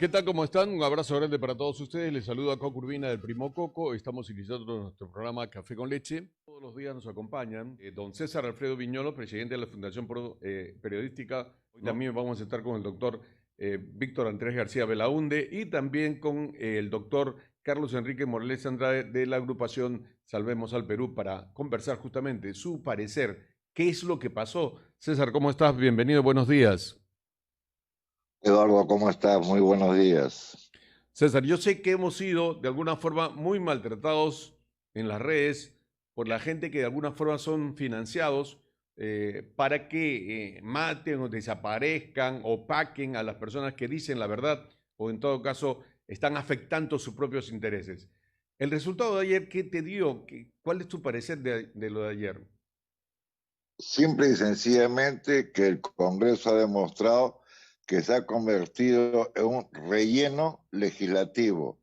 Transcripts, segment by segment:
¿Qué tal? ¿Cómo están? Un abrazo grande para todos ustedes. Les saludo a Coco Urbina del Primo Coco. Estamos iniciando nuestro programa Café con Leche. Todos los días nos acompañan don César Alfredo Viñolo, presidente de la Fundación Periodística. Hoy también vamos a estar con el doctor Víctor Andrés García Belaunde y también con el doctor Carlos Enrique Morales Andrade de la agrupación Salvemos al Perú para conversar justamente su parecer. ¿Qué es lo que pasó? César, ¿cómo estás? Bienvenido, buenos días. Eduardo, ¿cómo estás? Muy buenos días. César, yo sé que hemos sido de alguna forma muy maltratados en las redes por la gente que de alguna forma son financiados para que maten o desaparezcan o paquen a las personas que dicen la verdad o en todo caso están afectando sus propios intereses. El resultado de ayer, ¿qué te dio? ¿Cuál es tu parecer de lo de ayer? Simple y sencillamente que el Congreso ha demostrado que se ha convertido en un relleno legislativo,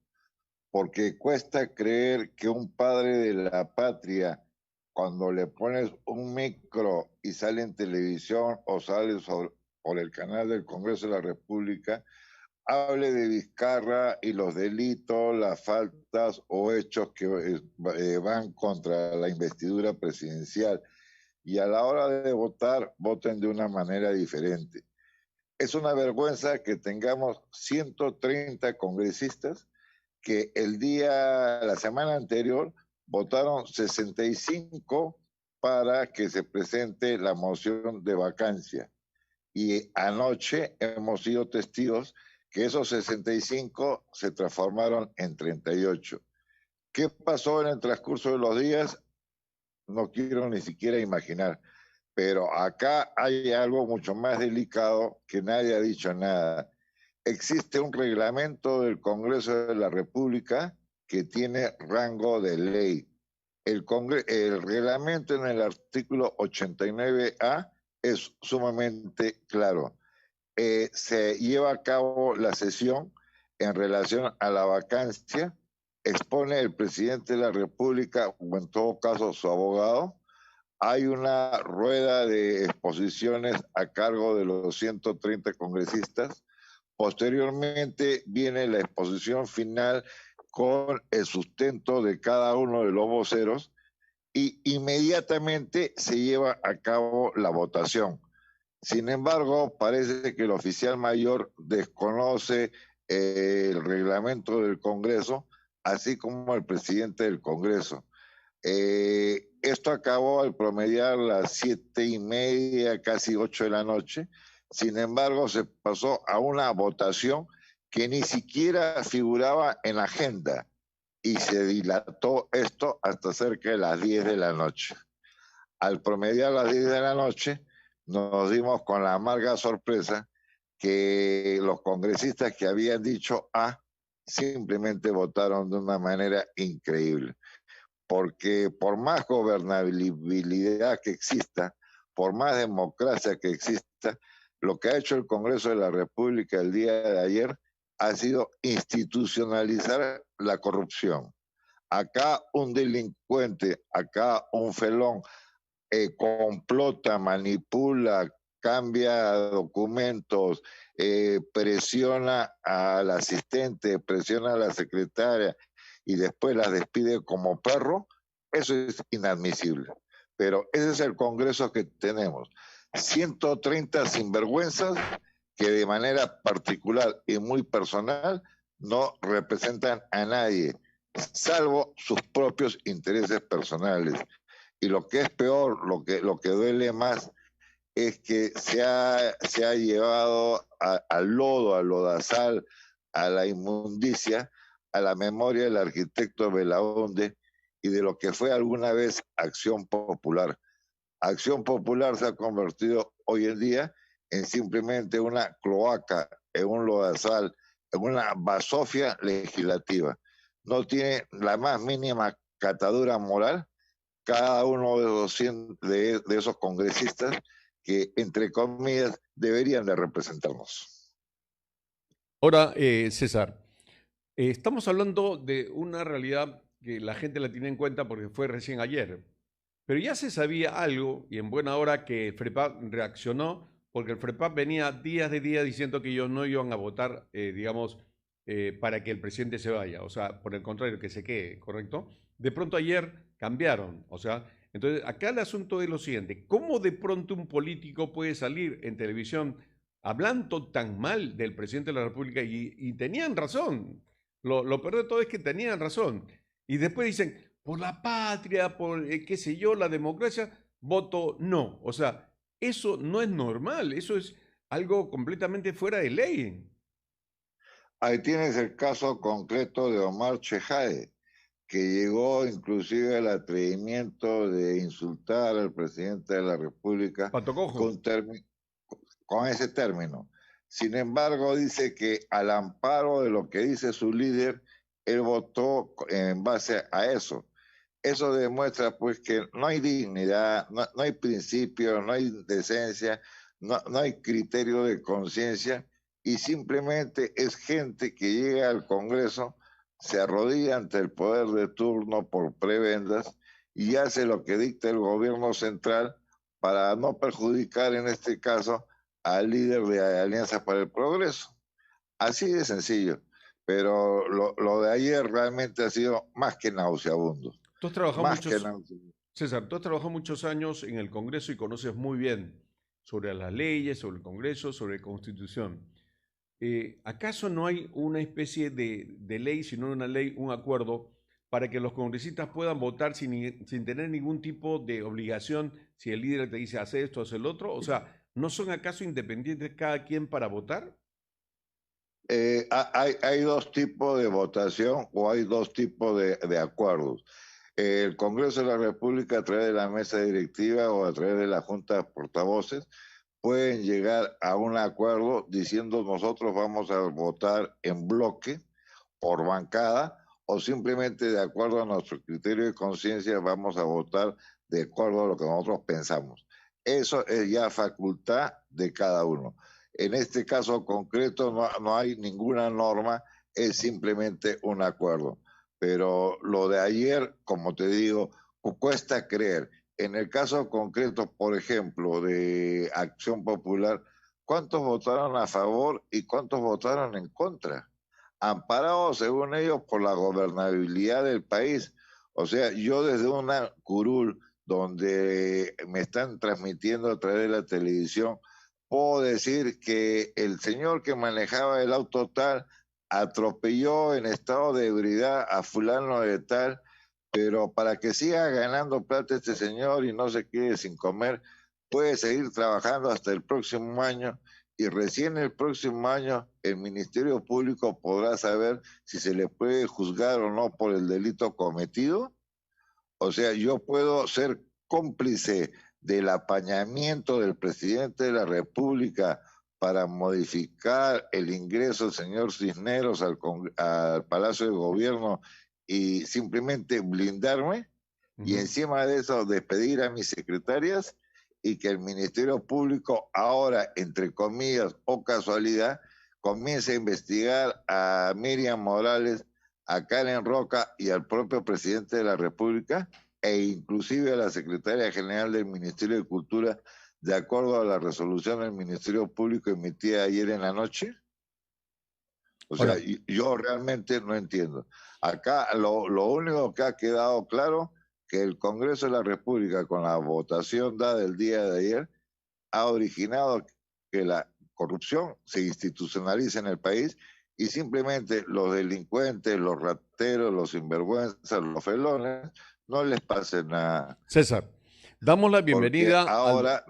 porque cuesta creer que un padre de la patria, cuando le pones un micro y sale en televisión o sale por el canal del Congreso de la República, hable de Vizcarra y los delitos, las faltas o hechos que van contra la investidura presidencial y a la hora de votar, voten de una manera diferente. Es una vergüenza que tengamos 130 congresistas que la semana anterior, votaron 65 para que se presente la moción de vacancia. Y anoche hemos sido testigos que esos 65 se transformaron en 38. ¿Qué pasó en el transcurso de los días? No quiero ni siquiera imaginar. Pero acá hay algo mucho más delicado que nadie ha dicho nada. Existe un reglamento del Congreso de la República que tiene rango de ley. El reglamento en el artículo 89A es sumamente claro. Se lleva a cabo la sesión en relación a la vacancia, expone el presidente de la República o en todo caso su abogado. Hay una rueda de exposiciones a cargo de los 130 congresistas. Posteriormente viene la exposición final con el sustento de cada uno de los voceros y inmediatamente se lleva a cabo la votación. Sin embargo, parece que el oficial mayor desconoce el reglamento del Congreso, así como el presidente del Congreso. Esto acabó al promediar las 7:30, casi 8 de la noche. Sin embargo, se pasó a una votación que ni siquiera figuraba en la agenda y se dilató esto hasta cerca de las 10 de la noche. Al promediar las 10 de la noche, nos dimos con la amarga sorpresa que los congresistas que habían dicho A simplemente votaron de una manera increíble, porque por más gobernabilidad que exista, por más democracia que exista, lo que ha hecho el Congreso de la República el día de ayer ha sido institucionalizar la corrupción. Acá un delincuente, acá un felón, complota, manipula, cambia documentos, presiona al asistente, presiona a la secretaria y después las despide como perro, eso es inadmisible. Pero ese es el Congreso que tenemos. 130 sinvergüenzas que de manera particular y muy personal no representan a nadie, salvo sus propios intereses personales. Y lo que es peor, lo que duele más, es que se ha llevado al lodo, al lodazal, a la inmundicia, a la memoria del arquitecto Belaunde y de lo que fue alguna vez Acción Popular. Acción Popular se ha convertido hoy en día en simplemente una cloaca, en un lodazal, en una basofia legislativa. No tiene la más mínima catadura moral cada uno de esos congresistas que, entre comillas, deberían de representarnos. Ahora, César, estamos hablando de una realidad que la gente la tiene en cuenta porque fue recién ayer, pero ya se sabía algo y en buena hora que FREPAP reaccionó porque el FREPAP venía días de días diciendo que ellos no iban a votar, digamos, para que el presidente se vaya, o sea, por el contrario, que se quede, ¿correcto? De pronto ayer cambiaron, o sea, entonces acá el asunto es lo siguiente, ¿cómo de pronto un político puede salir en televisión hablando tan mal del presidente de la República y tenían razón? Lo peor de todo es que tenían razón. Y después dicen, por la patria, por qué sé yo, la democracia, voto no. O sea, eso no es normal, eso es algo completamente fuera de ley. Ahí tienes el caso concreto de Omar Chejade, que llegó inclusive al atrevimiento de insultar al presidente de la República Pato Cojo. con ese término. Sin embargo, dice que al amparo de lo que dice su líder, él votó en base a eso. Eso demuestra pues que no hay dignidad, no hay principio, no hay decencia, no hay criterio de conciencia y simplemente es gente que llega al Congreso, se arrodilla ante el poder de turno por prebendas y hace lo que dicta el gobierno central para no perjudicar en este caso al líder de Alianza para el Progreso. Así de sencillo, pero lo de ayer realmente ha sido más que nauseabundo. Tú has trabajado Más que muchos, nauseabundo. César, tú has trabajado muchos años en el Congreso y conoces muy bien sobre las leyes, sobre el Congreso, sobre la Constitución. ¿Acaso no hay una especie de ley, sino una ley, un acuerdo, para que los congresistas puedan votar sin tener ningún tipo de obligación si el líder te dice hace esto, hace el otro? O sea, ¿no son acaso independientes cada quien para votar? Hay dos tipos de votación o hay dos tipos de acuerdos. El Congreso de la República a través de la mesa directiva o a través de la Junta de Portavoces pueden llegar a un acuerdo diciendo nosotros vamos a votar en bloque por bancada o simplemente de acuerdo a nuestro criterio de conciencia vamos a votar de acuerdo a lo que nosotros pensamos. Eso es ya facultad de cada uno. En este caso concreto no hay ninguna norma, es simplemente un acuerdo. Pero lo de ayer, como te digo, cuesta creer. En el caso concreto, por ejemplo, de Acción Popular, ¿cuántos votaron a favor y cuántos votaron en contra? Amparados, según ellos, por la gobernabilidad del país. O sea, yo desde una curul donde me están transmitiendo a través de la televisión, puedo decir que el señor que manejaba el auto tal atropelló en estado de ebriedad a fulano de tal, pero para que siga ganando plata este señor y no se quede sin comer, puede seguir trabajando hasta el próximo año y recién el próximo año el Ministerio Público podrá saber si se le puede juzgar o no por el delito cometido. O sea, yo puedo ser cómplice del apañamiento del presidente de la República para modificar el ingreso del señor Cisneros al Palacio de Gobierno y simplemente blindarme y encima de eso despedir a mis secretarias y que el Ministerio Público ahora, entre comillas o casualidad, comience a investigar a Miriam Morales, a Karen Roca y al propio presidente de la República e inclusive a la secretaria general del Ministerio de Cultura, de acuerdo a la resolución del Ministerio Público emitida ayer en la noche. O sea, Ahora, yo realmente no entiendo. Acá lo único que ha quedado claro que el Congreso de la República, con la votación dada el día de ayer, ha originado que la corrupción se institucionalice en el país y simplemente los delincuentes, los rateros, los sinvergüenzas, los felones, no les pase nada. César, damos la Porque bienvenida al... ahora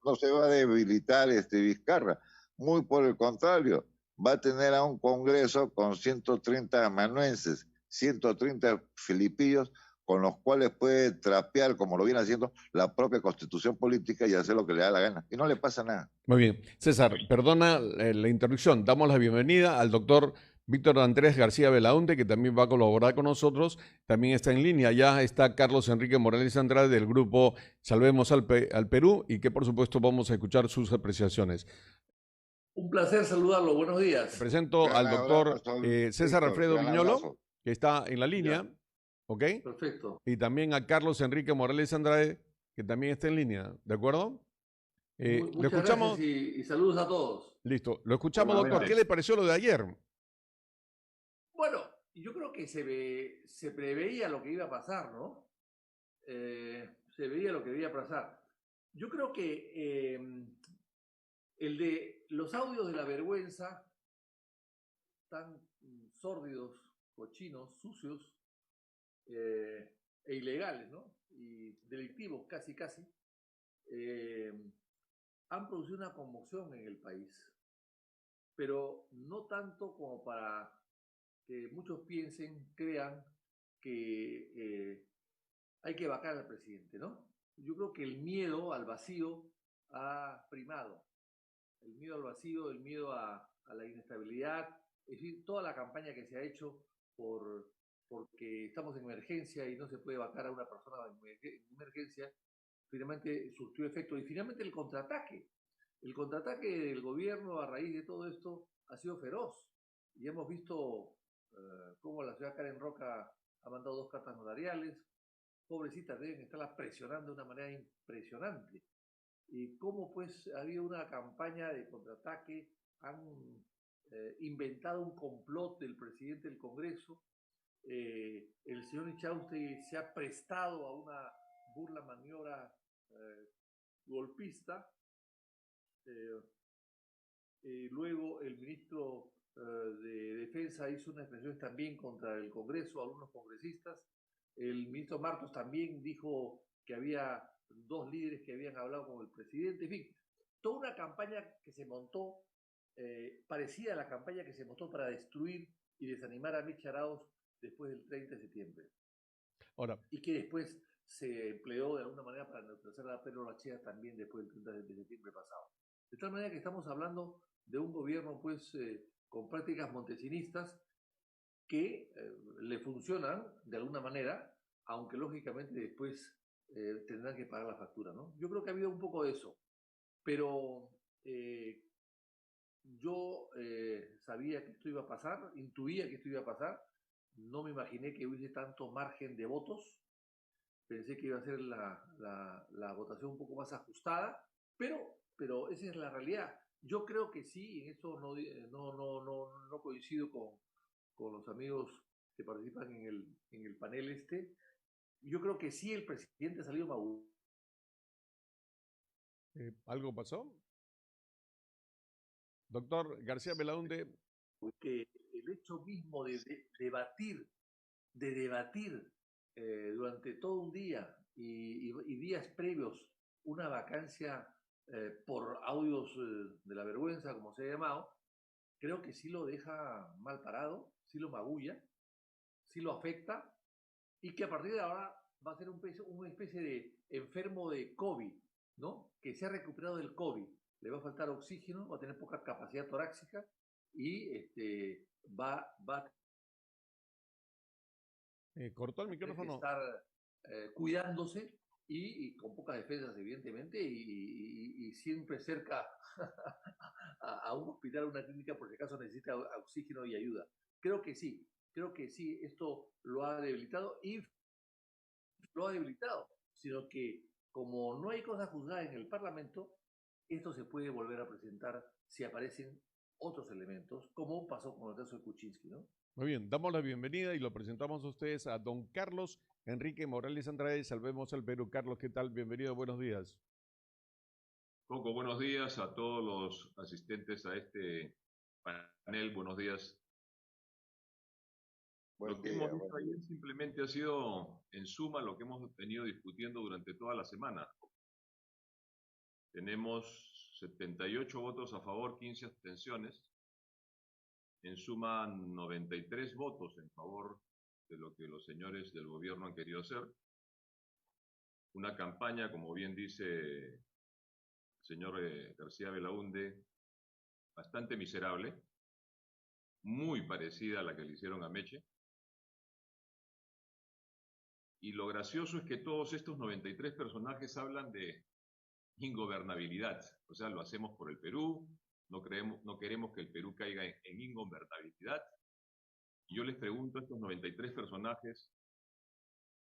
no se va a debilitar Vizcarra. Muy por el contrario, va a tener a un Congreso con 130 amanuenses, 130 filipillos, con los cuales puede trapear, como lo viene haciendo, la propia constitución política y hacer lo que le da la gana. Y no le pasa nada. Muy bien. César, perdona la interrupción. Damos la bienvenida al doctor Víctor Andrés García Belaunte, que también va a colaborar con nosotros. También está en línea. Ya está Carlos Enrique Morales Andrade del grupo Salvemos al Perú y que por supuesto vamos a escuchar sus apreciaciones. Un placer saludarlo. Buenos días. Presento al doctor César Alfredo Viñolo, que está en la línea. ¿Ok? Perfecto. Y también a Carlos Enrique Morales Andrade, que también está en línea. ¿De acuerdo? Lo Muchas escuchamos. gracias y saludos a todos. Listo. Lo escuchamos, doctor. ¿Qué le pareció lo de ayer? Bueno, yo creo que se preveía lo que iba a pasar, ¿no? Se veía lo que debía pasar. Yo creo que el de los audios de la vergüenza, tan sórdidos, cochinos, sucios e ilegales, ¿no? Y delictivos casi, han producido una conmoción en el país, pero no tanto como para que muchos piensen, crean que hay que vacar al presidente, ¿no? Yo creo que el miedo al vacío ha primado. El miedo al vacío, el miedo a la inestabilidad, es decir, toda la campaña que se ha hecho porque estamos en emergencia y no se puede vacar a una persona en emergencia, finalmente surtió efecto. Y finalmente el contraataque del gobierno a raíz de todo esto ha sido feroz. Y hemos visto cómo la ciudad Karen Roca ha mandado 2 cartas notariales. Pobrecitas, deben estarlas presionando de una manera impresionante. Y cómo pues ha habido una campaña de contraataque, han inventado un complot del presidente del Congreso. El señor Inchauste se ha prestado a una burla maniobra golpista. Luego el ministro de Defensa hizo unas expresiones también contra el Congreso, algunos congresistas. El ministro Martos también dijo que había 2 líderes que habían hablado con el presidente. En fin, toda una campaña que se montó, parecida a la campaña que se montó para destruir y desanimar a Mitch Arauz después del 30 de septiembre. Ahora, y que después se empleó de alguna manera para neutralizar a Pedro Lachea también después del 30 de septiembre pasado. De tal manera que estamos hablando de un gobierno pues con prácticas montesinistas que le funcionan de alguna manera, aunque lógicamente después tendrán que pagar la factura, ¿no? Yo creo que ha habido un poco de eso, pero yo sabía que esto iba a pasar, intuía que esto iba a pasar, no me imaginé que hubiese tanto margen de votos, pensé que iba a ser la votación un poco más ajustada, pero esa es la realidad. Yo creo que sí, en eso no coincido con los amigos que participan en el panel este. Yo creo que sí el presidente ha salido magullado. ¿Algo pasó? Doctor García Belaúnde. Porque el hecho mismo de debatir durante todo un día y días previos una vacancia por audios de la vergüenza, como se ha llamado, creo que sí lo deja mal parado, sí lo magulla, sí lo afecta, y que a partir de ahora va a ser una especie de enfermo de COVID, ¿no? Que se ha recuperado del COVID, le va a faltar oxígeno, va a tener poca capacidad torácica y va a cortó el micrófono. estar cuidándose y con pocas defensas, evidentemente, y siempre cerca a un hospital, a una clínica, por si acaso necesita oxígeno y ayuda. Creo que sí, esto lo ha debilitado sino que como no hay cosa juzgada en el Parlamento, esto se puede volver a presentar si aparecen otros elementos, como pasó con el caso de Kuczynski, ¿no? Muy bien, damos la bienvenida y lo presentamos a ustedes a don Carlos Enrique Morales Andrade. Salvemos al Perú. Carlos, ¿qué tal? Bienvenido, buenos días. Coco, buenos días a todos los asistentes a este panel. Buenos días. Lo que hemos visto ayer simplemente ha sido, en suma, lo que hemos venido discutiendo durante toda la semana. Tenemos 78 votos a favor, 15 abstenciones. En suma, 93 votos en favor de lo que los señores del gobierno han querido hacer. Una campaña, como bien dice el señor García Belaúnde, bastante miserable, muy parecida a la que le hicieron a Meche. Y lo gracioso es que todos estos 93 personajes hablan de ingobernabilidad. O sea, lo hacemos por el Perú, no queremos que el Perú caiga en ingobernabilidad. Y yo les pregunto a estos 93 personajes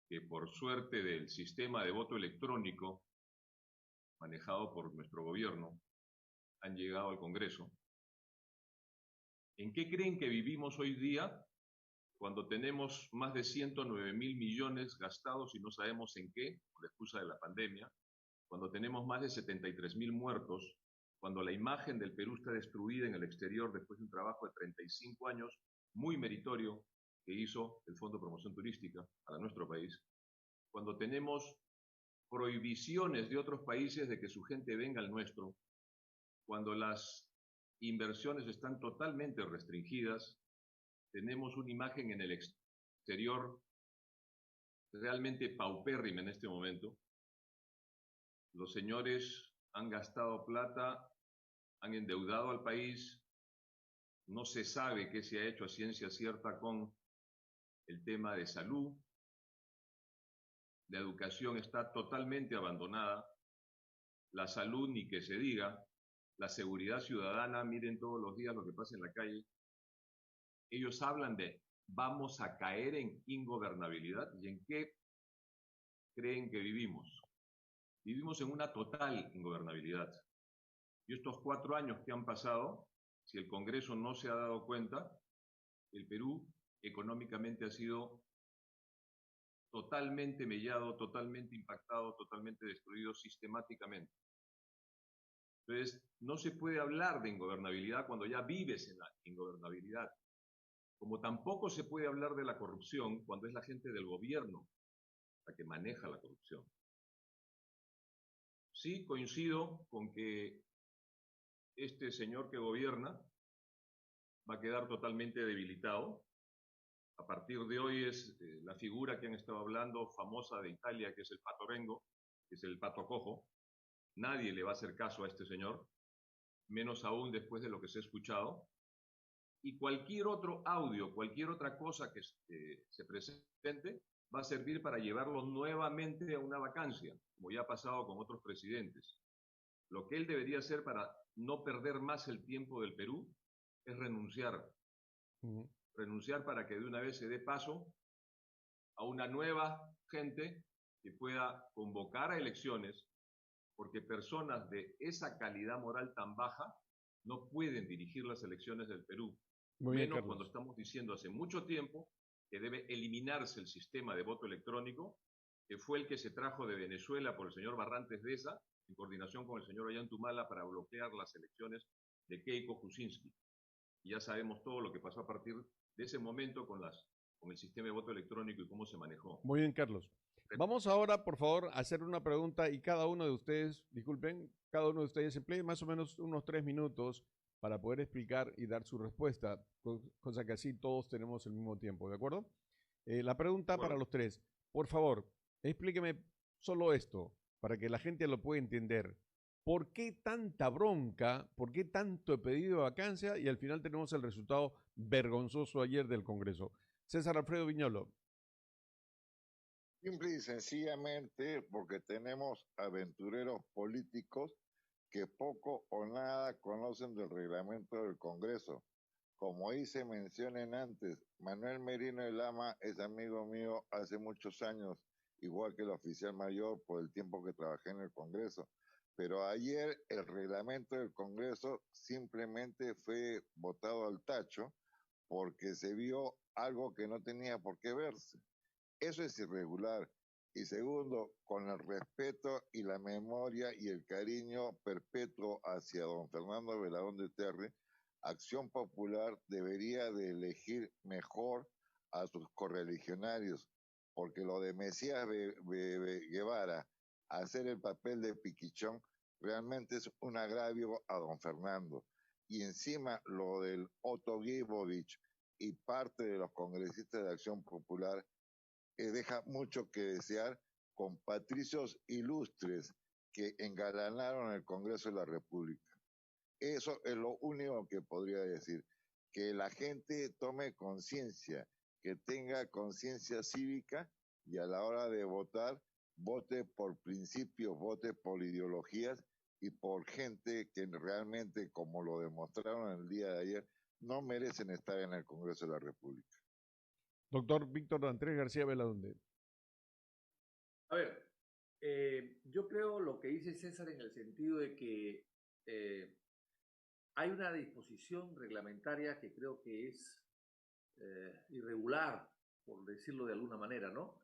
que por suerte del sistema de voto electrónico manejado por nuestro gobierno han llegado al Congreso. ¿En qué creen que vivimos hoy día cuando tenemos más de 109.000 millones gastados y no sabemos en qué, por la excusa de la pandemia? Cuando tenemos más de 73.000 muertos, cuando la imagen del Perú está destruida en el exterior después de un trabajo de 35 años muy meritorio que hizo el Fondo de Promoción Turística para nuestro país, cuando tenemos prohibiciones de otros países de que su gente venga al nuestro, cuando las inversiones están totalmente restringidas, tenemos una imagen en el exterior realmente paupérrima en este momento. Los señores han gastado plata, han endeudado al país, no se sabe qué se ha hecho a ciencia cierta con el tema de salud, la educación está totalmente abandonada, la salud ni que se diga, la seguridad ciudadana, miren todos los días lo que pasa en la calle. Ellos hablan de vamos a caer en ingobernabilidad. ¿Y en qué creen que vivimos? Vivimos en una total ingobernabilidad. Y estos 4 años que han pasado, si el Congreso no se ha dado cuenta, el Perú económicamente ha sido totalmente mellado, totalmente impactado, totalmente destruido sistemáticamente. Entonces, no se puede hablar de ingobernabilidad cuando ya vives en la ingobernabilidad. Como tampoco se puede hablar de la corrupción cuando es la gente del gobierno la que maneja la corrupción. Sí, coincido con que este señor que gobierna va a quedar totalmente debilitado. A partir de hoy es la figura que han estado hablando, famosa de Italia, que es el pato rengo, que es el pato cojo. Nadie le va a hacer caso a este señor, menos aún después de lo que se ha escuchado. Y cualquier otro audio, cualquier otra cosa que se presente, va a servir para llevarlo nuevamente a una vacancia, como ya ha pasado con otros presidentes. Lo que él debería hacer para no perder más el tiempo del Perú es renunciar. Renunciar para que de una vez se dé paso a una nueva gente que pueda convocar a elecciones, porque personas de esa calidad moral tan baja no pueden dirigir las elecciones del Perú. Muy bien, Menos Carlos. cuando estamos diciendo hace mucho tiempo que debe eliminarse el sistema de voto electrónico, que fue el que se trajo de Venezuela por el señor Barrantes Deza, en coordinación con el señor Ollantumala para bloquear las elecciones de Keiko Kuczynski. Y ya sabemos todo lo que pasó a partir de ese momento con el sistema de voto electrónico y cómo se manejó. Muy bien, Carlos. Vamos ahora, por favor, a hacer una pregunta y cada uno de ustedes, disculpen, cada uno de ustedes emplee más o menos unos 3 minutos para poder explicar y dar su respuesta, cosa que así todos tenemos el mismo tiempo, ¿de acuerdo? La pregunta para los tres, por favor, explíqueme solo esto, para que la gente lo pueda entender. ¿Por qué tanta bronca? ¿Por qué tanto pedido de vacancia? Y al final tenemos el resultado vergonzoso ayer del Congreso. César Alfredo Viñolo. Simple y sencillamente porque tenemos aventureros políticos que poco o nada conocen del reglamento del Congreso. Como hice mencionen antes, Manuel Merino de Lama es amigo mío hace muchos años, igual que el oficial mayor por el tiempo que trabajé en el Congreso. Pero ayer el reglamento del Congreso simplemente fue botado al tacho porque se vio algo que no tenía por qué verse. Eso es irregular. Y segundo, con el respeto y la memoria y el cariño perpetuo hacia don Fernando Belaúnde Terry, Acción Popular debería de elegir mejor a sus correligionarios, porque lo de Mesías Guevara, hacer el papel de piquichón, realmente es un agravio a don Fernando. Y encima lo del Otto Guibovich y parte de los congresistas de Acción Popular deja mucho que desear con patricios ilustres que engalanaron el Congreso de la República. Eso es lo único que podría decir, que la gente tome conciencia, que tenga conciencia cívica y a la hora de votar, vote por principios, vote por ideologías y por gente que realmente, como lo demostraron el día de ayer, no merecen estar en el Congreso de la República. Doctor Víctor Andrés García Belaúnde. A ver, Yo creo lo que dice César en el sentido de que hay una disposición reglamentaria que creo que es irregular, por decirlo de alguna manera, ¿no?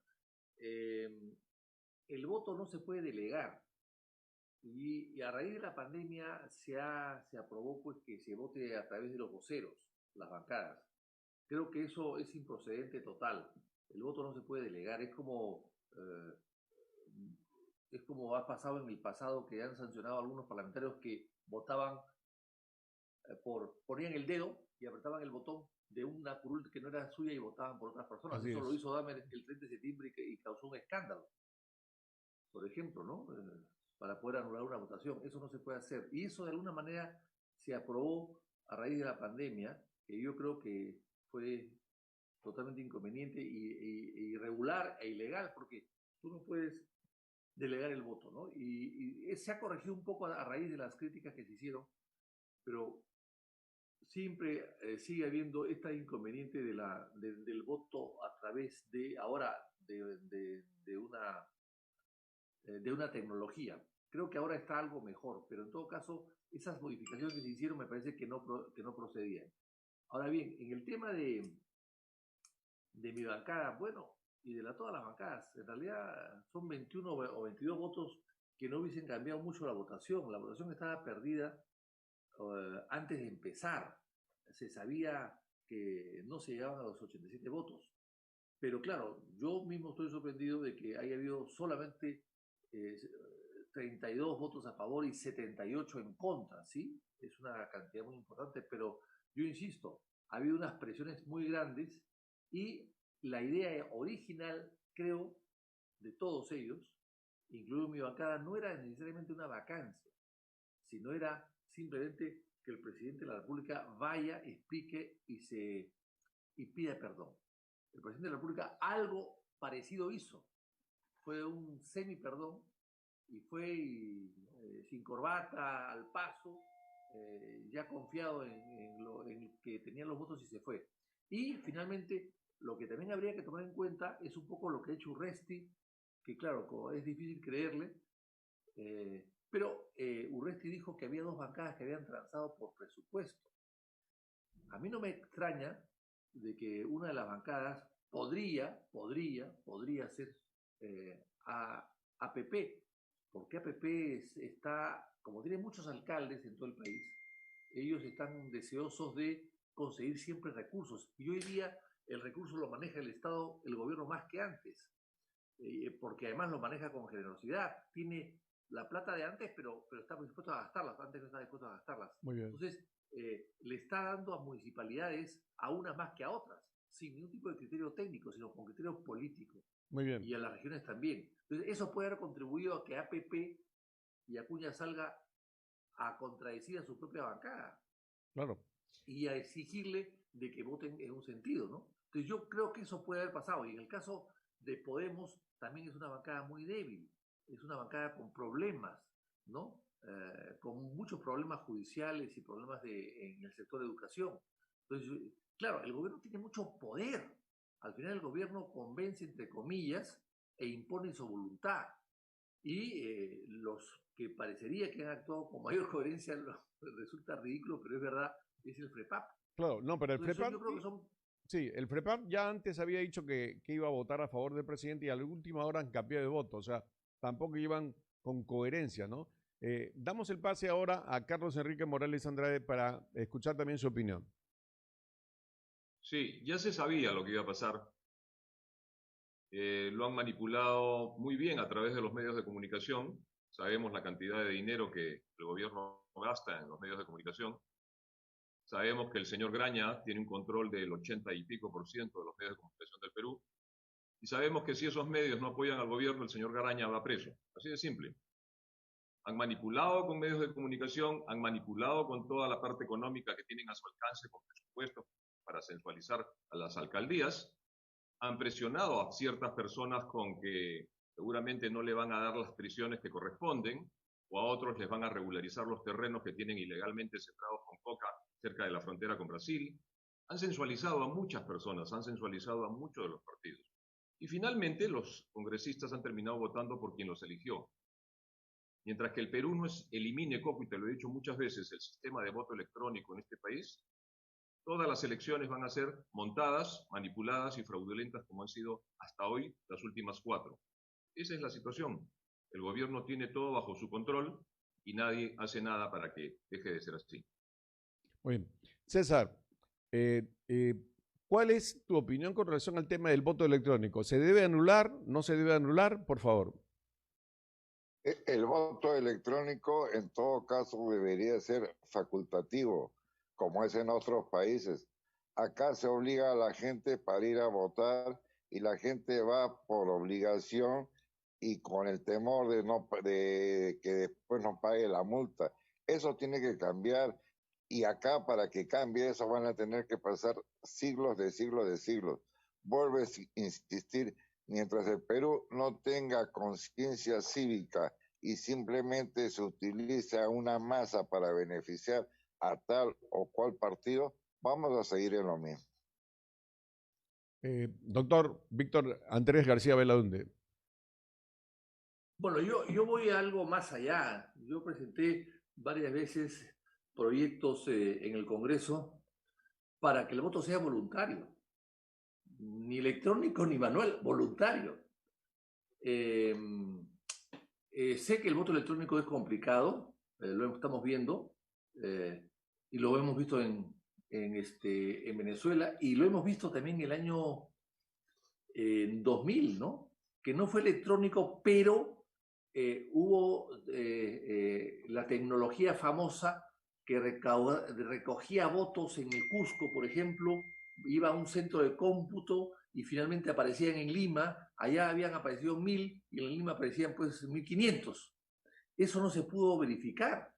El voto no se puede delegar y a raíz de la pandemia se aprobó pues que se vote a través de los voceros, las bancadas. Creo que eso es improcedente total. El voto no se puede delegar, es como ha pasado en el pasado que han sancionado a algunos parlamentarios que votaban ponían el dedo y apretaban el botón de una curul que no era suya y votaban por otras personas. Así Eso es. lo hizo Dahmer el 30 de septiembre y causó un escándalo, por ejemplo, ¿no? Para poder anular una votación. Eso no se puede hacer. Y eso de alguna manera se aprobó a raíz de la pandemia, que yo creo que fue totalmente inconveniente y irregular e ilegal, porque tú no puedes delegar el voto, ¿no? Y se ha corregido un poco a raíz de las críticas que se hicieron, pero siempre sigue habiendo este inconveniente del voto a través de ahora de una tecnología. Creo que ahora está algo mejor, pero en todo caso esas modificaciones que se hicieron me parece que no procedían. Ahora bien, en el tema de mi bancada, bueno, y de todas las bancadas, en realidad son 21 o 22 votos que no hubiesen cambiado mucho la votación. La votación estaba perdida antes de empezar. Se sabía que no se llegaban a los 87 votos. Pero claro, yo mismo estoy sorprendido de que haya habido solamente 32 votos a favor y 78 en contra, ¿sí? Es una cantidad muy importante, pero yo insisto, ha habido unas presiones muy grandes y la idea original, creo, de todos ellos, incluido mi bancada, no era necesariamente una vacancia, sino era simplemente que el presidente de la República vaya, explique y pida perdón. El presidente de la República algo parecido hizo. Fue un semi-perdón y fue sin corbata, al paso, ya confiado en que tenían los votos y se fue. Y finalmente, lo que también habría que tomar en cuenta es un poco lo que ha hecho Urresti, que claro, es difícil creerle, pero Urresti dijo que había dos bancadas que habían transado por presupuesto. A mí no me extraña de que una de las bancadas podría ser APP, porque APP está, como tiene muchos alcaldes en todo el país, ellos están deseosos de conseguir siempre recursos. Y hoy día el recurso lo maneja el Estado, el gobierno más que antes, porque además lo maneja con generosidad. Tiene la plata de antes, pero está dispuesto a gastarlas. Antes no está dispuesto a gastarlas. Muy bien. Entonces, le está dando a municipalidades a unas más que a otras, sin ningún tipo de criterio técnico, sino con criterios políticos. Muy bien. Y a las regiones también. Entonces, eso puede haber contribuido a que APP y Acuña salga a contradecir a su propia bancada. Claro. Y a exigirle de que voten en un sentido, ¿no? Entonces, yo creo que eso puede haber pasado. Y en el caso de Podemos, también es una bancada muy débil. Es una bancada con problemas, ¿no? Con muchos problemas judiciales y problemas en el sector de educación. Entonces, claro, el gobierno tiene mucho poder. Al final el gobierno convence, entre comillas, e impone su voluntad. Y los que parecería que han actuado con mayor coherencia resulta ridículo, pero es verdad, es el FREPAP. Claro, no, pero el Entonces, FREPAP... yo creo que son... Sí, el FREPAP ya antes había dicho que iba a votar a favor del presidente y a la última hora han cambiado de voto, o sea, tampoco iban con coherencia, ¿no? Damos el pase ahora a Carlos Enrique Morales Andrade para escuchar también su opinión. Sí, ya se sabía lo que iba a pasar. Lo han manipulado muy bien a través de los medios de comunicación. Sabemos la cantidad de dinero que el gobierno gasta en los medios de comunicación. Sabemos que el señor Graña tiene un control del 80 y pico % de los medios de comunicación del Perú. Y sabemos que si esos medios no apoyan al gobierno, el señor Graña va preso. Así de simple. Han manipulado con medios de comunicación, han manipulado con toda la parte económica que tienen a su alcance con presupuestos para sensualizar a las alcaldías. Han presionado a ciertas personas con que seguramente no le van a dar las prisiones que corresponden, o a otros les van a regularizar los terrenos que tienen ilegalmente sembrados con coca cerca de la frontera con Brasil. Han sensualizado a muchas personas, han sensualizado a muchos de los partidos. Y finalmente los congresistas han terminado votando por quien los eligió. Mientras que el Perú no elimine, Coco, y te lo he dicho muchas veces, el sistema de voto electrónico en este país, todas las elecciones van a ser montadas, manipuladas y fraudulentas como han sido hasta hoy las últimas 4. Esa es la situación. El gobierno tiene todo bajo su control y nadie hace nada para que deje de ser así. Muy bien. César, ¿cuál es tu opinión con relación al tema del voto electrónico? ¿Se debe anular? ¿No se debe anular? Por favor. El voto electrónico en todo caso debería ser facultativo, como es en otros países. Acá se obliga a la gente para ir a votar y la gente va por obligación y con el temor de que después no pague la multa. Eso tiene que cambiar y acá para que cambie eso van a tener que pasar siglos de siglos de siglos. Vuelvo a insistir, mientras el Perú no tenga conciencia cívica y simplemente se utiliza una masa para beneficiar a tal o cual partido, vamos a seguir en lo mismo. Doctor Víctor Andrés García Belaunde. Bueno, yo voy a algo más allá. Yo presenté varias veces proyectos en el Congreso para que el voto sea voluntario. Ni electrónico ni manual, voluntario. Sé que el voto electrónico es complicado, lo estamos viendo, y lo hemos visto en Venezuela, y lo hemos visto también el año 2000, ¿no? Que no fue electrónico, pero hubo la tecnología famosa que recogía votos en el Cusco, por ejemplo, iba a un centro de cómputo y finalmente aparecían en Lima, allá habían aparecido 1000 y en Lima aparecían pues 1500. Eso no se pudo verificar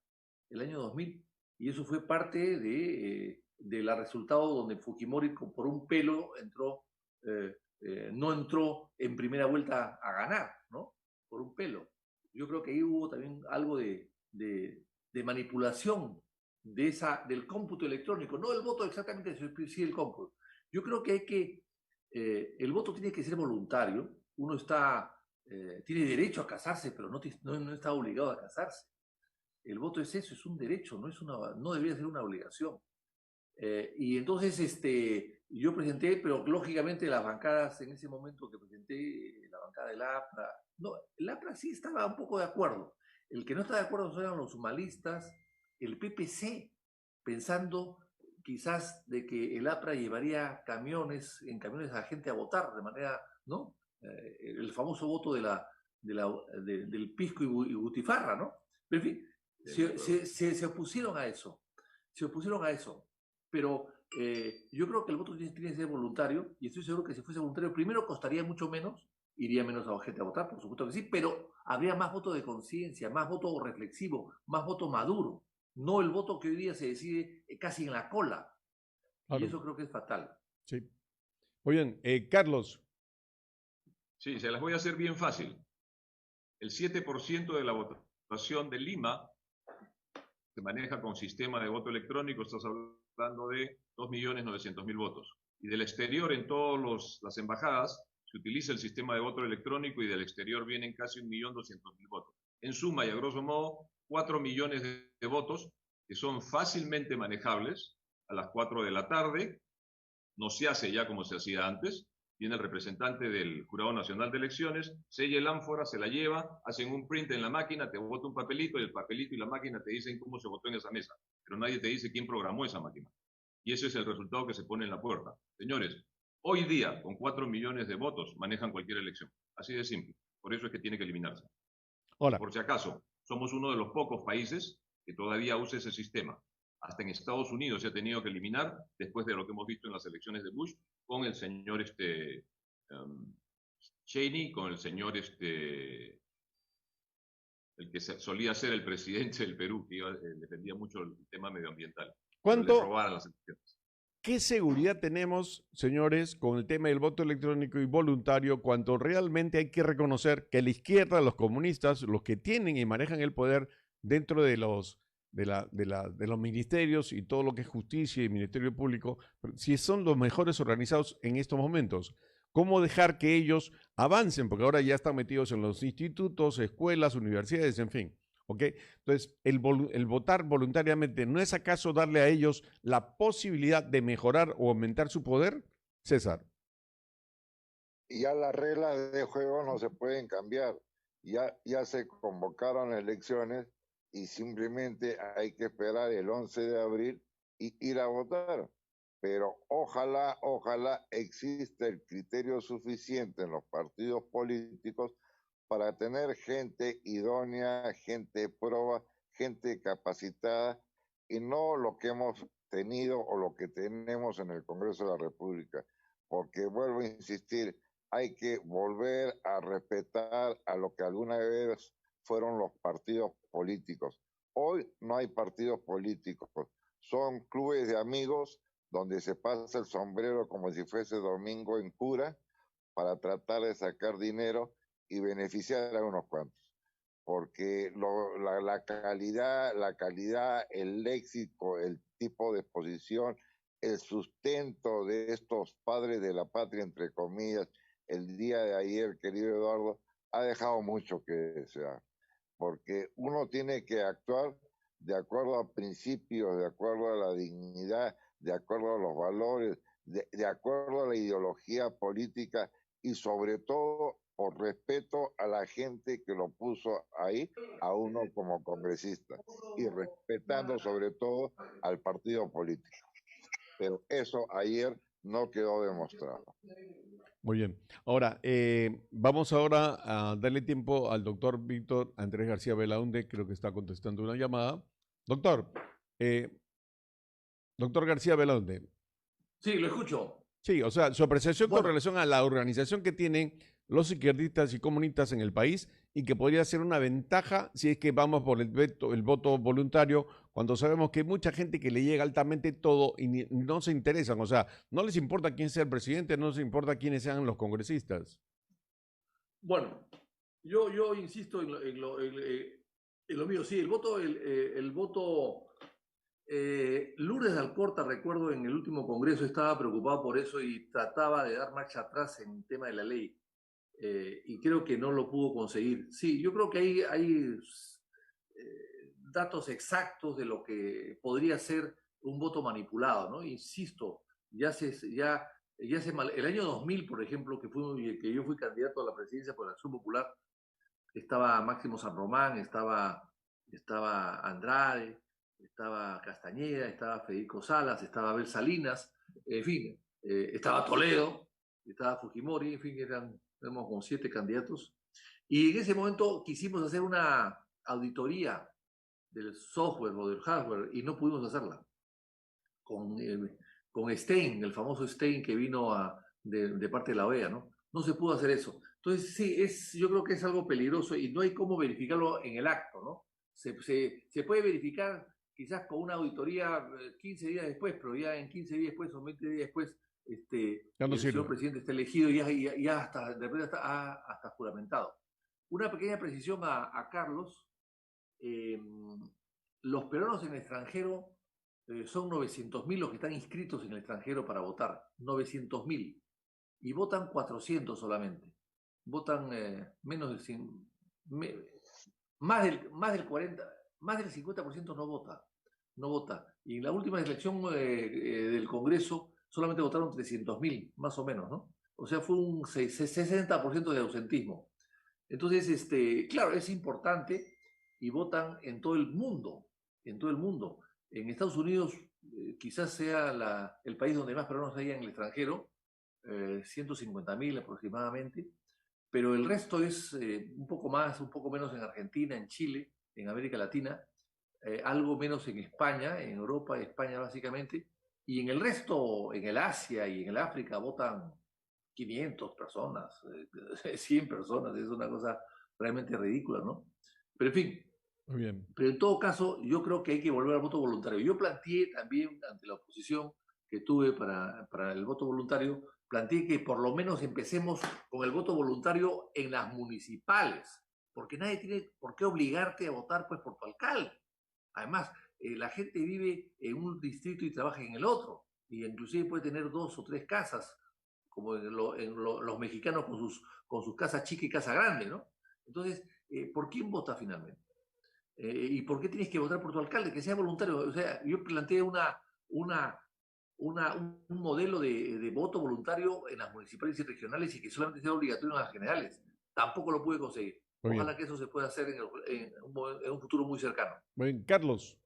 el año 2000 y eso fue parte de la resultado donde Fujimori por un pelo entró, no entró en primera vuelta a ganar, ¿no? Por un pelo. Yo creo que ahí hubo también algo de manipulación del cómputo electrónico, no el voto exactamente, sí el cómputo. Yo creo que el voto tiene que ser voluntario, uno tiene derecho a casarse, pero no está obligado a casarse. El voto es eso, es un derecho, no debería ser una obligación. Y entonces yo presenté, pero lógicamente las bancadas en ese momento que presenté, la bancada del APRA, no, el APRA sí estaba un poco de acuerdo. El que no está de acuerdo eran los humalistas, el PPC, pensando quizás de que el APRA llevaría en camiones a la gente a votar de manera, ¿no? El famoso voto del pisco y butifarra, ¿no? Pero en fin, se opusieron a eso. Se opusieron a eso. Pero yo creo que el voto tiene que ser voluntario y estoy seguro que si fuese voluntario, primero costaría mucho menos, iría menos a la gente a votar, por supuesto que sí, pero habría más voto de conciencia, más voto reflexivo, más voto maduro, no el voto que hoy día se decide casi en la cola. Claro. Y eso creo que es fatal. Sí. Muy bien, Carlos. Sí, se las voy a hacer bien fácil. El 7% de la votación de Lima se maneja con sistema de voto electrónico, estás hablando de 2.900.000 votos. Y del exterior, en todas las embajadas, se utiliza el sistema de voto electrónico y del exterior vienen casi 1.200.000 votos. En suma y a grosso modo, 4 millones de votos que son fácilmente manejables a las 4 de la tarde. No se hace ya como se hacía antes. Viene el representante del Jurado Nacional de Elecciones, sella el ánfora, se la lleva, hacen un print en la máquina, te vota un papelito y el papelito y la máquina te dicen cómo se votó en esa mesa. Pero nadie te dice quién programó esa máquina. Y ese es el resultado que se pone en la puerta. Señores, hoy día, con 4 millones de votos, manejan cualquier elección. Así de simple. Por eso es que tiene que eliminarse. Hola. Por si acaso, somos uno de los pocos países que todavía usa ese sistema. Hasta en Estados Unidos se ha tenido que eliminar, después de lo que hemos visto en las elecciones de Bush, con el señor Cheney, con el señor el que solía ser el presidente del Perú, que defendía mucho el tema medioambiental. ¿Cuánto? Les robaron las elecciones. ¿Qué seguridad tenemos, señores, con el tema del voto electrónico y voluntario, cuando realmente hay que reconocer que la izquierda, los comunistas, los que tienen y manejan el poder dentro de los ministerios y todo lo que es justicia y ministerio público, si son los mejores organizados en estos momentos? cómo dejar que ellos avancen, porque ahora ya están metidos en los institutos, escuelas, universidades, en fin. ¿Ok? Entonces, el votar voluntariamente, ¿no es acaso darle a ellos la posibilidad de mejorar o aumentar su poder, César? Ya las reglas de juego no se pueden cambiar. Ya se convocaron elecciones y simplemente hay que esperar el 11 de abril y ir a votar. Pero ojalá exista el criterio suficiente en los partidos políticos para tener gente idónea, gente proba, gente capacitada y no lo que hemos tenido o lo que tenemos en el Congreso de la República. Porque vuelvo a insistir, hay que volver a respetar a lo que alguna vez fueron los partidos políticos. Hoy no hay partidos políticos, son clubes de amigos donde se pasa el sombrero como si fuese domingo en cura para tratar de sacar dinero y beneficiar a unos cuantos. Porque la calidad, el léxico, el tipo de exposición, el sustento de estos padres de la patria, entre comillas, el día de ayer, querido Eduardo, ha dejado mucho que desear. Porque uno tiene que actuar de acuerdo a principios, de acuerdo a la dignidad, de acuerdo a los valores, de acuerdo a la ideología política y sobre todo por respeto a la gente que lo puso ahí, a uno como congresista, y respetando sobre todo al partido político. Pero eso ayer no quedó demostrado. Muy bien. Ahora, vamos ahora a darle tiempo al doctor Víctor Andrés García Belaunde, creo que está contestando una llamada. Doctor, doctor García Belaunde. Sí, lo escucho. Sí, o sea, su apreciación con Bueno, relación a la organización que tienen los izquierdistas y comunistas en el país y que podría ser una ventaja si es que vamos por el voto voluntario, cuando sabemos que hay mucha gente que le llega altamente todo y no se interesan, o sea, no les importa quién sea el presidente, no les importa quiénes sean los congresistas. bueno, yo insisto en lo mío. Sí, el voto Lourdes de Alcorta, recuerdo en el último congreso, estaba preocupado por eso y trataba de dar marcha atrás en el tema de la ley. Y creo que no lo pudo conseguir. Sí, yo creo que hay datos exactos de lo que podría ser un voto manipulado, ¿no? Insisto, el año 2000, por ejemplo, que yo fui candidato a la presidencia por la Acción Popular, estaba Máximo San Román, estaba Andrade, estaba Castañeda, estaba Federico Salas, estaba Abel Salinas, en fin, estaba Toledo, estaba Fujimori, en fin, éramos como 7 candidatos. Y en ese momento quisimos hacer una auditoría del software o del hardware y no pudimos hacerla. Con Stein, el famoso Stein que vino de parte de la OEA, ¿no? No se pudo hacer eso. Entonces, sí, yo creo que es algo peligroso y no hay cómo verificarlo en el acto, ¿no? Se puede verificar quizás con una auditoría 15 días después, pero ya en 15 días después o 20 días después, Ya no el sirve. señor presidente está elegido y ya hasta, de repente hasta juramentado. Una pequeña precisión a Carlos. Los peruanos en el extranjero son 900.000 los que están inscritos en el extranjero para votar. 900.000. Y votan 400 solamente. Votan menos del 100, más del 40, más del 50% no vota. No vota. Y en la última elección del Congreso solamente votaron 300.000, más o menos, ¿no? O sea, fue un 60% de ausentismo. Entonces, claro, es importante y votan en todo el mundo, en todo el mundo. En Estados Unidos quizás sea el país donde más peruanos hay en el extranjero, 150.000 aproximadamente, pero el resto es un poco más, un poco menos en Argentina, en Chile, en América Latina, algo menos en España, en Europa y España básicamente, y en el resto, en el Asia y en el África votan 500 personas, 100 personas, es una cosa realmente ridícula, ¿no? Pero en fin, Muy bien. Pero en todo caso, yo creo que hay que volver al voto voluntario. Yo planteé también ante la oposición que tuve para el voto voluntario, planteé que por lo menos empecemos con el voto voluntario en las municipales, porque nadie tiene por qué obligarte a votar pues por tu alcalde. Además, la gente vive en un distrito y trabaja en el otro, y inclusive puede tener 2 o 3 casas. como los mexicanos con sus casas chicas y casa grande, ¿no? Entonces, ¿por quién vota finalmente? ¿Y por qué tienes que votar por tu alcalde? Que sea voluntario. O sea, yo planteé un modelo de voto voluntario en las municipales y regionales y que solamente sea obligatorio en las generales. Tampoco lo pude conseguir. Muy Ojalá bien. que eso se pueda hacer en un futuro muy cercano. Muy bien. Carlos.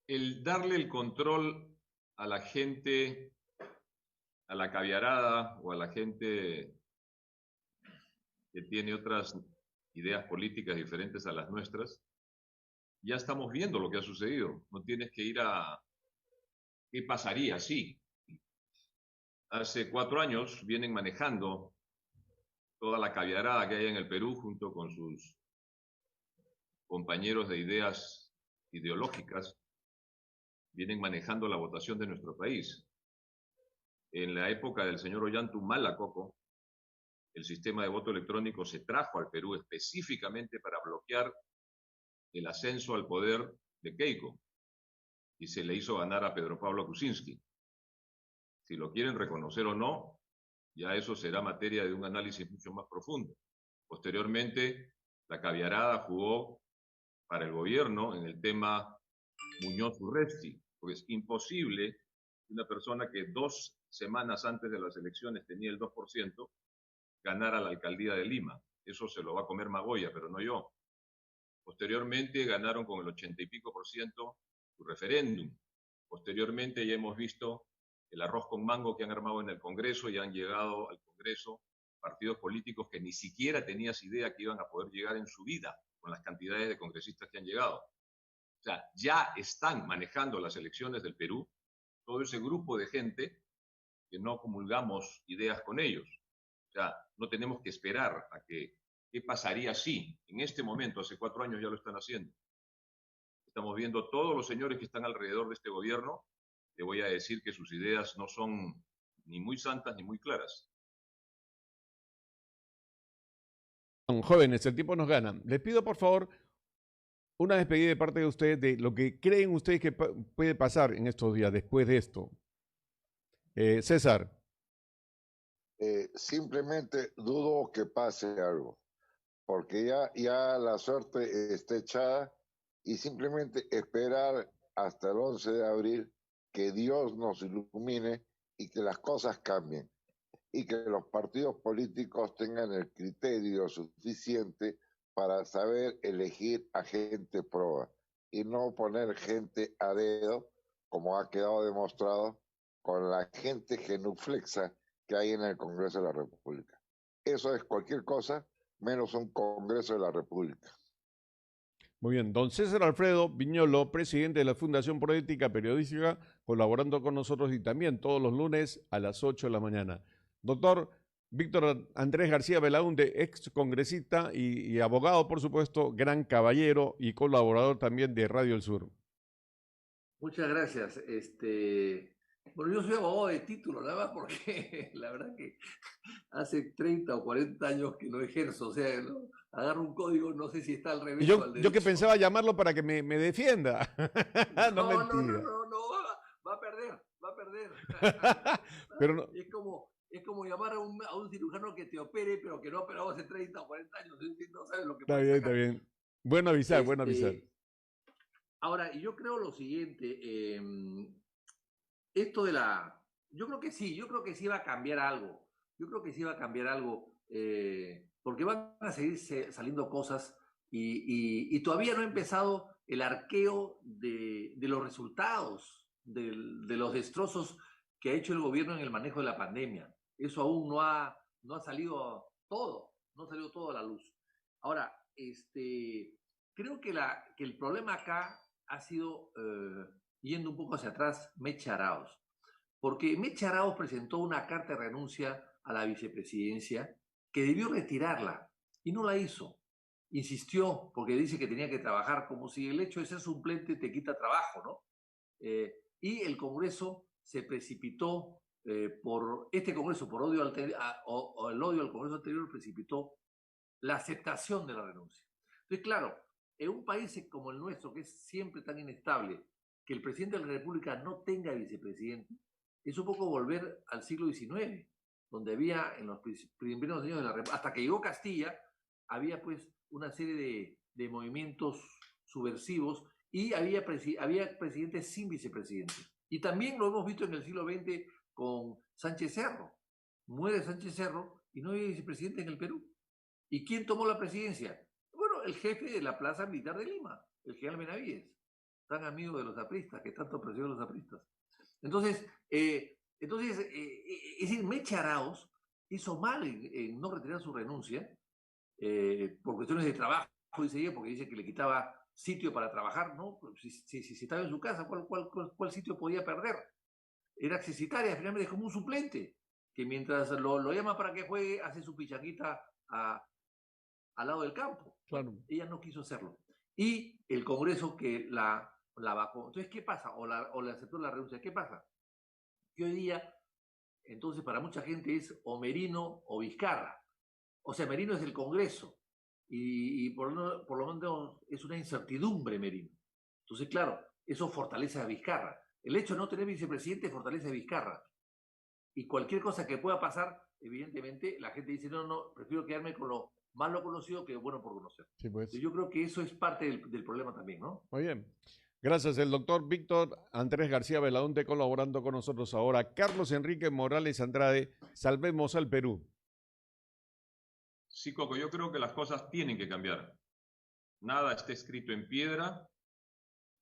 El darle el control a la gente, a la caviarada o a la gente que tiene otras ideas políticas diferentes a las nuestras, ya estamos viendo lo que ha sucedido. No tienes que ir a qué pasaría si. Hace 4 años vienen manejando toda la caviarada que hay en el Perú junto con sus compañeros de ideas ideológicas, vienen manejando la votación de nuestro país. En la época del señor Ollanta Coco, el sistema de voto electrónico se trajo al Perú específicamente para bloquear el ascenso al poder de Keiko y se le hizo ganar a Pedro Pablo Kuczynski. Si lo quieren reconocer o no, ya eso será materia de un análisis mucho más profundo. Posteriormente, la caviarada jugó para el gobierno en el tema Muñoz-Urresti, porque es imposible que una persona que 2 semanas antes de las elecciones tenía el 2% ganara la alcaldía de Lima. Eso se lo va a comer Magoya, pero no yo. Posteriormente ganaron con el 80 y pico % su referéndum. Posteriormente ya hemos visto el arroz con mango que han armado en el Congreso y han llegado al Congreso partidos políticos que ni siquiera tenías idea que iban a poder llegar en su vida con las cantidades de congresistas que han llegado. O sea, ya están manejando las elecciones del Perú todo ese grupo de gente que no comulgamos ideas con ellos. O sea, no tenemos que esperar a que qué pasaría si. En este momento, hace 4 años ya lo están haciendo. Estamos viendo todos los señores que están alrededor de este gobierno. Le voy a decir que sus ideas no son ni muy santas ni muy claras. Son jóvenes, el tiempo nos gana. Les pido, por favor, una despedida de parte de ustedes de lo que creen ustedes que puede pasar en estos días después de esto. César. Simplemente dudo que pase algo, porque ya la suerte está echada y simplemente esperar hasta el 11 de abril que Dios nos ilumine y que las cosas cambien y que los partidos políticos tengan el criterio suficiente para saber elegir a gente proba y no poner gente a dedo, como ha quedado demostrado con la gente genuflexa que hay en el Congreso de la República. Eso es cualquier cosa menos un Congreso de la República. Muy bien, don César Alfredo Viñolo, presidente de la Fundación Pro Ética Periodística, colaborando con nosotros y también todos los lunes a las 8 de la mañana. Doctor Víctor Andrés García Belaúnde, ex congresista y abogado, por supuesto, gran caballero y colaborador también de Radio El Sur. Muchas gracias. Bueno, yo soy abogado de título, nada más porque la verdad que hace 30 o 40 años que no ejerzo, o sea, ¿no? Agarro un código, no sé si está al revés o al derecho. Yo que pensaba llamarlo para que me defienda. No, mentira. va a perder. Pero no. Es como llamar a un cirujano que te opere, pero que no ha operado hace 30 o 40 años, no sabes lo que Está puede bien, sacar. está bien. Bueno avisar, bueno avisar. Ahora, yo creo lo siguiente, esto de yo creo que sí va a cambiar algo. Porque van a seguir saliendo cosas y todavía no ha empezado el arqueo de los resultados, de los destrozos que ha hecho el gobierno en el manejo de la pandemia. Eso aún no ha salido todo, no ha salido todo a la luz. Ahora, creo que el problema acá ha sido, yendo un poco hacia atrás, Mecha Arauz. Porque Mecha Arauz presentó una carta de renuncia a la vicepresidencia que debió retirarla y no la hizo. Insistió porque dice que tenía que trabajar, como si el hecho de ser suplente te quita trabajo, ¿no? Y el Congreso se precipitó por odio el odio al Congreso anterior, precipitó la aceptación de la renuncia. Entonces, claro, en un país como el nuestro, que es siempre tan inestable, que el presidente de la República no tenga vicepresidente, es un poco volver al siglo XIX, donde había en los primeros años de la República, hasta que llegó Castilla, había pues una serie de movimientos subversivos y había presidentes sin vicepresidentes. Y también lo hemos visto en el siglo XX con Sánchez Cerro. Muere Sánchez Cerro y no había vicepresidente en el Perú. ¿Y quién tomó la presidencia? Bueno, el jefe de la Plaza Militar de Lima, el general Benavides, tan amigo de los apristas, que tanto presionó a los apristas. Entonces, es decir, Meche Arauz hizo mal en no retirar su renuncia por cuestiones de trabajo, dice ella, porque dice que le quitaba sitio para trabajar, ¿no? Si estaba en su casa, ¿cuál sitio podía perder? Era accesitaria, finalmente es como un suplente, que mientras lo llama para que juegue, hace su pichaquita al lado del campo. Claro. Ella no quiso hacerlo. Y el Congreso que la bajó. Entonces, ¿qué pasa? O le aceptó la renuncia. ¿Qué pasa? Que hoy día, entonces, para mucha gente es o Merino o Vizcarra. O sea, Merino es el Congreso. Y por lo menos es una incertidumbre Merino. Entonces, claro, eso fortalece a Vizcarra. El hecho de no tener vicepresidente fortalece a Vizcarra. Y cualquier cosa que pueda pasar, evidentemente, la gente dice, no, prefiero quedarme con lo malo conocido que bueno por conocer. Sí, pues. Yo creo que eso es parte del problema también, ¿no? Muy bien. Gracias, el doctor Víctor Andrés García Belaúnde colaborando con nosotros ahora. Carlos Enrique Morales Andrade, salvemos al Perú. Sí, Coco, yo creo que las cosas tienen que cambiar. Nada está escrito en piedra.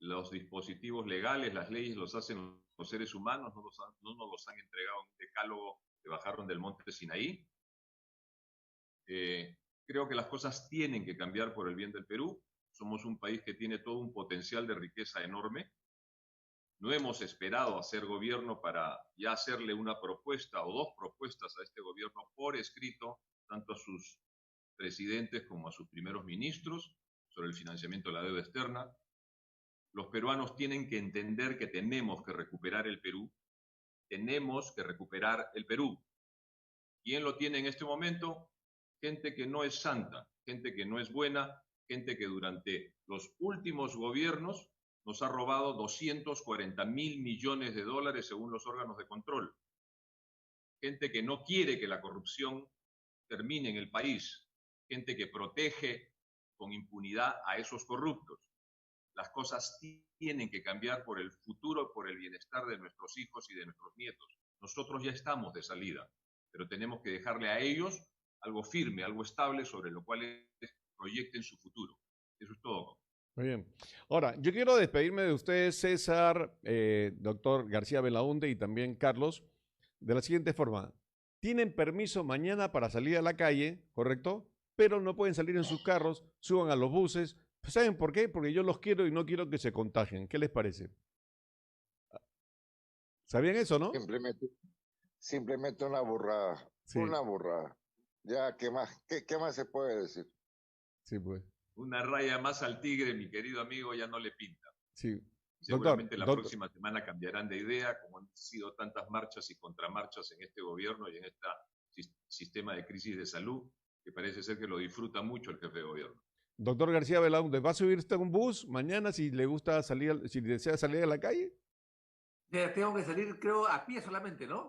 Los dispositivos legales, las leyes los hacen los seres humanos, no nos los han entregado en un decálogo que bajaron del monte Sinaí. Creo que las cosas tienen que cambiar por el bien del Perú. Somos un país que tiene todo un potencial de riqueza enorme. No hemos esperado hacer gobierno para ya hacerle una propuesta o dos propuestas a este gobierno por escrito, tanto a sus presidentes como a sus primeros ministros, sobre el financiamiento de la deuda externa. Los peruanos tienen que entender que tenemos que recuperar el Perú. Tenemos que recuperar el Perú. ¿Quién lo tiene en este momento? Gente que no es santa, gente que no es buena, gente que durante los últimos gobiernos nos ha robado 240.000 millones de dólares según los órganos de control. Gente que no quiere que la corrupción termine en el país. Gente que protege con impunidad a esos corruptos. Las cosas tienen que cambiar por el futuro, por el bienestar de nuestros hijos y de nuestros nietos. Nosotros ya estamos de salida, pero tenemos que dejarle a ellos algo firme, algo estable sobre lo cual proyecten su futuro. Eso es todo. Muy bien. Ahora, yo quiero despedirme de ustedes, César, doctor García Belaúnde y también Carlos, de la siguiente forma. Tienen permiso mañana para salir a la calle, ¿correcto? Pero no pueden salir en sus carros, suban a los buses. ¿Saben por qué? Porque yo los quiero y no quiero que se contagien. ¿Qué les parece? ¿Sabían eso, no? Simplemente una burrada. Sí. Una burrada. Ya, ¿qué más se puede decir? Sí, pues. Una raya más al tigre, mi querido amigo, ya no le pinta. Sí. Seguramente la próxima semana cambiarán de idea, como han sido tantas marchas y contramarchas en este gobierno y en este sistema de crisis de salud, que parece ser que lo disfruta mucho el jefe de gobierno. Doctor García Belaúnde, ¿va a subir usted a un bus mañana si le gusta salir, si desea salir a la calle? Tengo que salir, creo, a pie solamente, ¿no?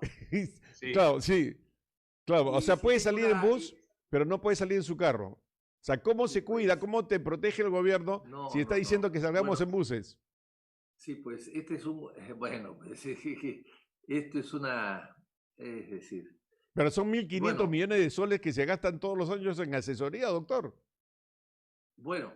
Sí. Claro, sí. Claro, o sea, puede salir en bus, pero no puede salir en su carro. O sea, ¿cómo se cuida, cómo te protege el gobierno si está diciendo que salgamos en buses? Sí, pues este es un, bueno, pues esto es una, es decir. Pero son 1.500 millones de soles que se gastan todos los años en asesoría, doctor. Bueno,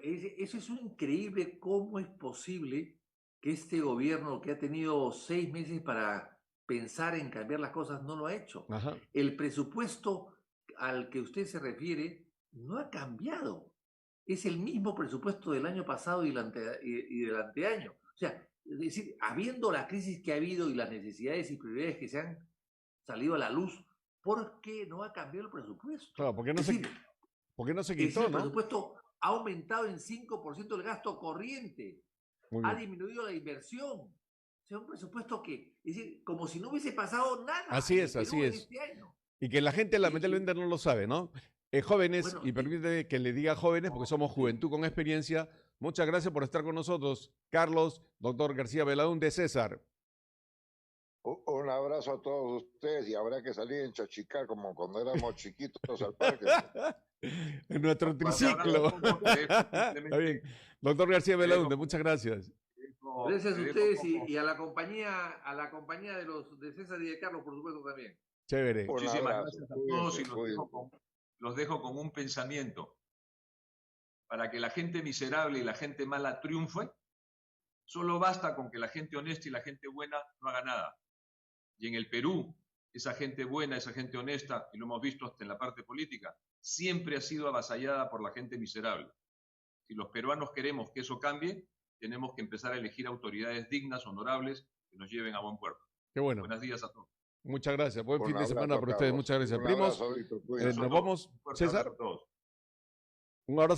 eso es increíble. ¿Cómo es posible que este gobierno que ha tenido 6 meses para pensar en cambiar las cosas no lo ha hecho? Ajá. El presupuesto al que usted se refiere no ha cambiado. Es el mismo presupuesto del año pasado y del anteaño. O sea, es decir, habiendo la crisis que ha habido y las necesidades y prioridades que se han salido a la luz, ¿por qué no ha cambiado el presupuesto? Claro, ¿por qué no se quitó? El presupuesto ha aumentado en 5% el gasto corriente, ha disminuido la inversión. O sea, un presupuesto que, es decir, como si no hubiese pasado nada. Así es. Este año. Y que la gente lamentablemente no lo sabe, ¿no? Jóvenes, y permíteme que le diga jóvenes porque somos juventud con experiencia. Muchas gracias por estar con nosotros. Carlos, doctor García Belaúnde, César. Un abrazo a todos ustedes y habrá que salir en Chachicar como cuando éramos chiquitos al parque. En nuestro triciclo. Está bien. Doctor García Belaúnde, muchas gracias. Gracias a ustedes y a la compañía de César y de Carlos, por supuesto, también. Chévere. Muchísimas gracias a todos y los dejo con un pensamiento. Para que la gente miserable y la gente mala triunfe, solo basta con que la gente honesta y la gente buena no haga nada. Y en el Perú, esa gente buena, esa gente honesta, y lo hemos visto hasta en la parte política, siempre ha sido avasallada por la gente miserable. Si los peruanos queremos que eso cambie, tenemos que empezar a elegir autoridades dignas, honorables, que nos lleven a buen puerto. Qué bueno. Buenos días a todos. Muchas gracias. Buen fin de semana para ustedes. Muchas gracias. Primos, nos vamos. César. Un abrazo.